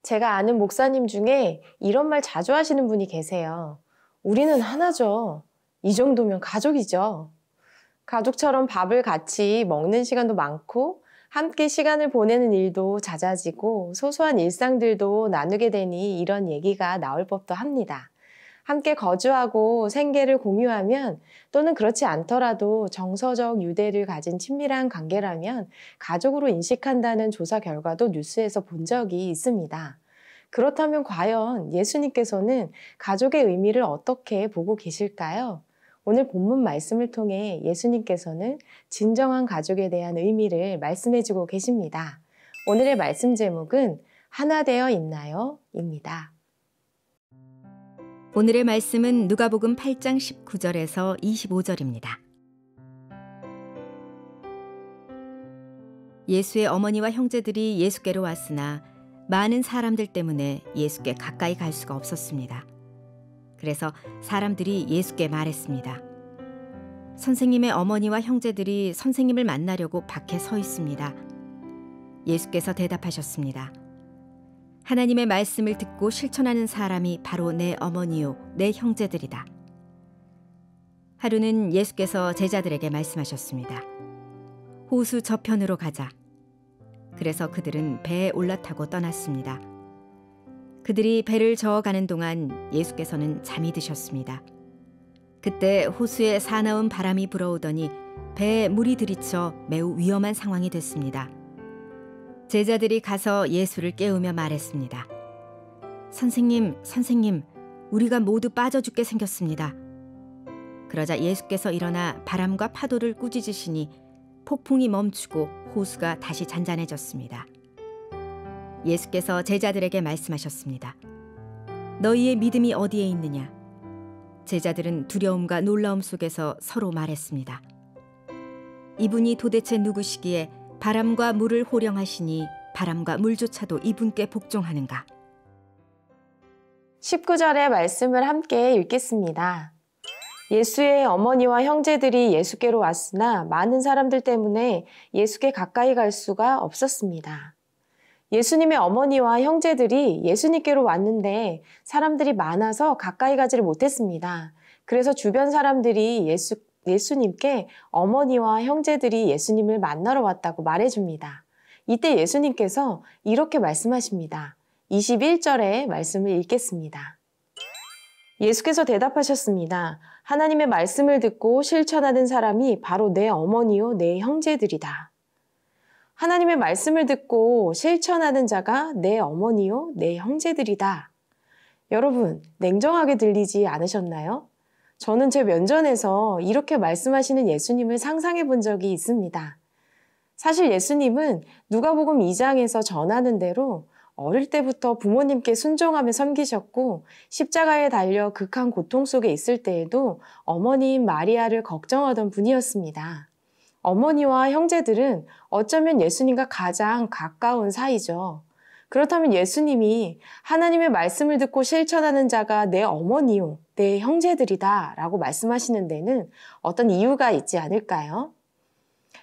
제가 아는 목사님 중에 이런 말 자주 하시는 분이 계세요. 우리는 하나죠. 이 정도면 가족이죠. 가족처럼 밥을 같이 먹는 시간도 많고 함께 시간을 보내는 일도 잦아지고 소소한 일상들도 나누게 되니 이런 얘기가 나올 법도 합니다. 함께 거주하고 생계를 공유하면 또는 그렇지 않더라도 정서적 유대를 가진 친밀한 관계라면 가족으로 인식한다는 조사 결과도 뉴스에서 본 적이 있습니다. 그렇다면 과연 예수님께서는 가족의 의미를 어떻게 보고 계실까요? 오늘 본문 말씀을 통해 예수님께서는 진정한 가족에 대한 의미를 말씀해주고 계십니다. 오늘의 말씀 제목은 하나 되어 있나요? 입니다. 오늘의 말씀은 누가복음 8장 19절에서 25절입니다. 예수의 어머니와 형제들이 예수께로 왔으나 많은 사람들 때문에 예수께 가까이 갈 수가 없었습니다. 그래서 사람들이 예수께 말했습니다. 선생님의 어머니와 형제들이 선생님을 만나려고 밖에 서 있습니다. 예수께서 대답하셨습니다. 하나님의 말씀을 듣고 실천하는 사람이 바로 내 어머니요, 내 형제들이다. 하루는 예수께서 제자들에게 말씀하셨습니다. 호수 저편으로 가자. 그래서 그들은 배에 올라타고 떠났습니다. 그들이 배를 저어가는 동안 예수께서는 잠이 드셨습니다. 그때 호수에 사나운 바람이 불어오더니 배에 물이 들이쳐 매우 위험한 상황이 됐습니다. 제자들이 가서 예수를 깨우며 말했습니다. 선생님, 선생님, 우리가 모두 빠져 죽게 생겼습니다. 그러자 예수께서 일어나 바람과 파도를 꾸짖으시니 폭풍이 멈추고 호수가 다시 잔잔해졌습니다. 예수께서 제자들에게 말씀하셨습니다. 너희의 믿음이 어디에 있느냐? 제자들은 두려움과 놀라움 속에서 서로 말했습니다. 이분이 도대체 누구시기에 바람과 물을 호령하시니 바람과 물조차도 이분께 복종하는가? 19절의 말씀을 함께 읽겠습니다. 예수의 어머니와 형제들이 예수께로 왔으나 많은 사람들 때문에 예수께 가까이 갈 수가 없었습니다. 예수님의 어머니와 형제들이 예수님께로 왔는데 사람들이 많아서 가까이 가지를 못했습니다. 그래서 주변 사람들이 예수님께 어머니와 형제들이 예수님을 만나러 왔다고 말해줍니다. 이때 예수님께서 이렇게 말씀하십니다. 21절의 말씀을 읽겠습니다. 예수께서 대답하셨습니다. 하나님의 말씀을 듣고 실천하는 사람이 바로 내 어머니요, 내 형제들이다. 하나님의 말씀을 듣고 실천하는 자가 내 어머니요, 내 형제들이다. 여러분, 냉정하게 들리지 않으셨나요? 저는 제 면전에서 이렇게 말씀하시는 예수님을 상상해 본 적이 있습니다. 사실 예수님은 누가복음 2장에서 전하는 대로 어릴 때부터 부모님께 순종하며 섬기셨고 십자가에 달려 극한 고통 속에 있을 때에도 어머니인 마리아를 걱정하던 분이었습니다. 어머니와 형제들은 어쩌면 예수님과 가장 가까운 사이죠. 그렇다면 예수님이 하나님의 말씀을 듣고 실천하는 자가 내 어머니요, 내 형제들이다 라고 말씀하시는 데는 어떤 이유가 있지 않을까요?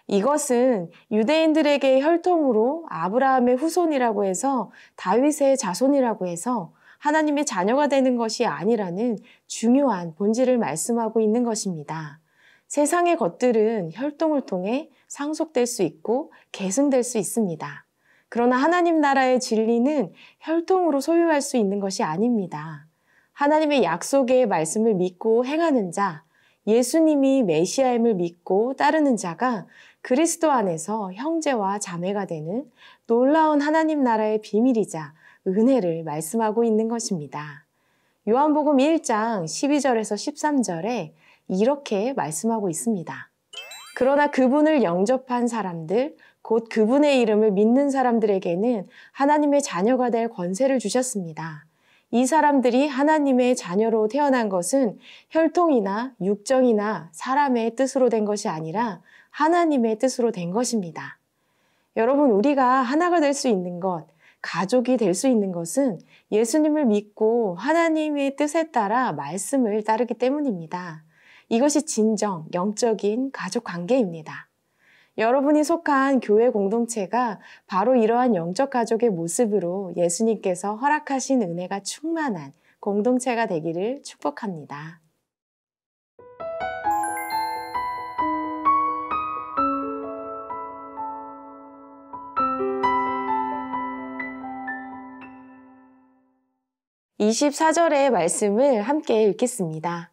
이것은 유대인들에게 혈통으로 아브라함의 후손이라고 해서 다윗의 자손이라고 해서 하나님의 자녀가 되는 것이 아니라는 중요한 본질을 말씀하고 있는 것입니다. 세상의 것들은 혈통을 통해 상속될 수 있고 계승될 수 있습니다. 그러나 하나님 나라의 진리는 혈통으로 소유할 수 있는 것이 아닙니다. 하나님의 약속의 말씀을 믿고 행하는 자, 예수님이 메시아임을 믿고 따르는 자가 그리스도 안에서 형제와 자매가 되는 놀라운 하나님 나라의 비밀이자 은혜를 말씀하고 있는 것입니다. 요한복음 1장 12절에서 13절에 이렇게 말씀하고 있습니다. 그러나 그분을 영접한 사람들, 곧 그분의 이름을 믿는 사람들에게는 하나님의 자녀가 될 권세를 주셨습니다. 이 사람들이 하나님의 자녀로 태어난 것은 혈통이나 육정이나 사람의 뜻으로 된 것이 아니라 하나님의 뜻으로 된 것입니다. 여러분, 우리가 하나가 될 수 있는 것, 가족이 될 수 있는 것은 예수님을 믿고 하나님의 뜻에 따라 말씀을 따르기 때문입니다. 이것이 진정 영적인 가족 관계입니다. 여러분이 속한 교회 공동체가 바로 이러한 영적 가족의 모습으로 예수님께서 허락하신 은혜가 충만한 공동체가 되기를 축복합니다. (24절의) 말씀을 함께 읽겠습니다.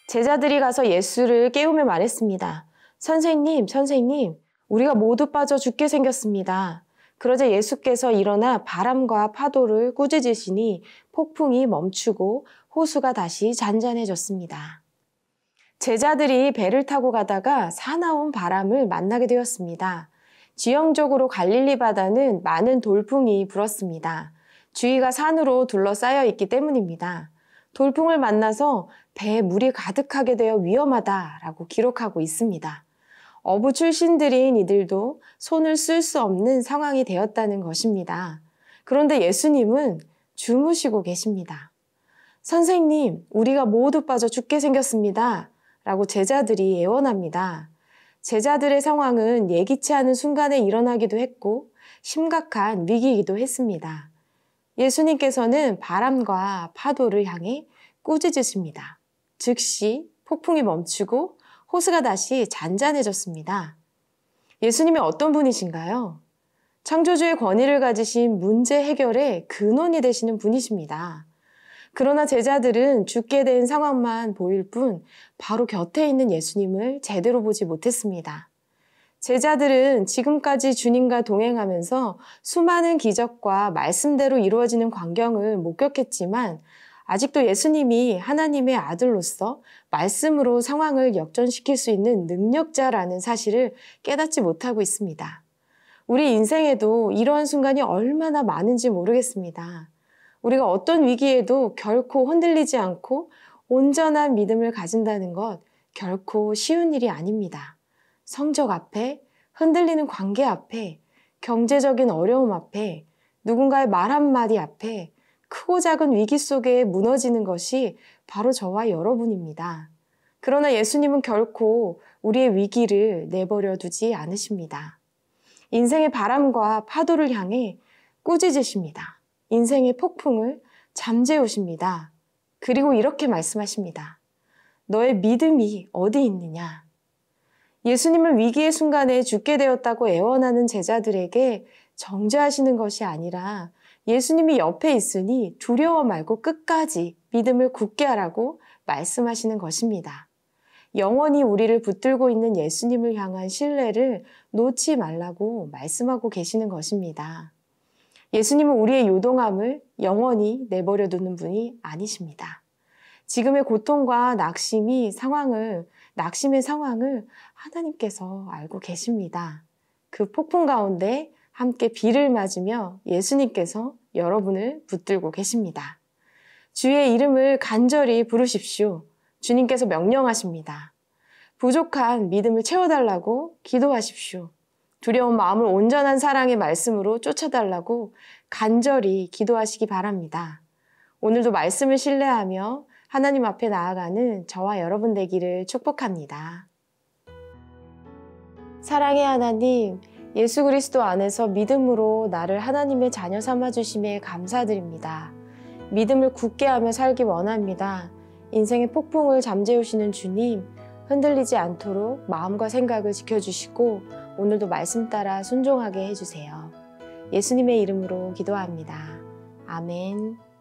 제자들이 가서 예수를 깨우며 말했습니다. 선생님, 선생님, 우리가 모두 빠져 죽게 생겼습니다. 그러자 예수께서 일어나 바람과 파도를 꾸짖으시니 폭풍이 멈추고 호수가 다시 잔잔해졌습니다. 제자들이 배를 타고 가다가 사나운 바람을 만나게 되었습니다. 지형적으로 갈릴리 바다는 많은 돌풍이 불었습니다. 주위가 산으로 둘러싸여 있기 때문입니다. 돌풍을 만나서 배에 물이 가득하게 되어 위험하다라고 기록하고 있습니다. 어부 출신들인 이들도 손을 쓸 수 없는 상황이 되었다는 것입니다. 그런데 예수님은 주무시고 계십니다. 선생님, 우리가 모두 빠져 죽게 생겼습니다. 라고 제자들이 애원합니다. 제자들의 상황은 예기치 않은 순간에 일어나기도 했고 심각한 위기이기도 했습니다. 예수님께서는 바람과 파도를 향해 꾸짖으십니다. 즉시 폭풍이 멈추고 호수가 다시 잔잔해졌습니다. 예수님이 어떤 분이신가요? 창조주의 권위를 가지신 문제 해결의 근원이 되시는 분이십니다. 그러나 제자들은 죽게 된 상황만 보일 뿐 바로 곁에 있는 예수님을 제대로 보지 못했습니다. 제자들은 지금까지 주님과 동행하면서 수많은 기적과 말씀대로 이루어지는 광경을 목격했지만 아직도 예수님이 하나님의 아들로서 말씀으로 상황을 역전시킬 수 있는 능력자라는 사실을 깨닫지 못하고 있습니다. 우리 인생에도 이러한 순간이 얼마나 많은지 모르겠습니다. 우리가 어떤 위기에도 결코 흔들리지 않고 온전한 믿음을 가진다는 것 결코 쉬운 일이 아닙니다. 성적 앞에, 흔들리는 관계 앞에, 경제적인 어려움 앞에, 누군가의 말 한마디 앞에 크고 작은 위기 속에 무너지는 것이 바로 저와 여러분입니다. 그러나 예수님은 결코 우리의 위기를 내버려 두지 않으십니다. 인생의 바람과 파도를 향해 꾸짖으십니다. 인생의 폭풍을 잠재우십니다. 그리고 이렇게 말씀하십니다. 너의 믿음이 어디 있느냐? 예수님은 위기의 순간에 죽게 되었다고 애원하는 제자들에게 정죄하시는 것이 아니라 예수님이 옆에 있으니 두려워 말고 끝까지 믿음을 굳게 하라고 말씀하시는 것입니다. 영원히 우리를 붙들고 있는 예수님을 향한 신뢰를 놓지 말라고 말씀하고 계시는 것입니다. 예수님은 우리의 요동함을 영원히 내버려 두는 분이 아니십니다. 지금의 고통과 낙심의 상황을 하나님께서 알고 계십니다. 그 폭풍 가운데 함께 비를 맞으며 예수님께서 여러분을 붙들고 계십니다. 주의 이름을 간절히 부르십시오. 주님께서 명령하십니다. 부족한 믿음을 채워달라고 기도하십시오. 두려운 마음을 온전한 사랑의 말씀으로 쫓아달라고 간절히 기도하시기 바랍니다. 오늘도 말씀을 신뢰하며 하나님 앞에 나아가는 저와 여러분 되기를 축복합니다. 사랑의 하나님, 예수 그리스도 안에서 믿음으로 나를 하나님의 자녀 삼아주심에 감사드립니다. 믿음을 굳게 하며 살기 원합니다. 인생의 폭풍을 잠재우시는 주님, 흔들리지 않도록 마음과 생각을 지켜주시고 오늘도 말씀 따라 순종하게 해주세요. 예수님의 이름으로 기도합니다. 아멘.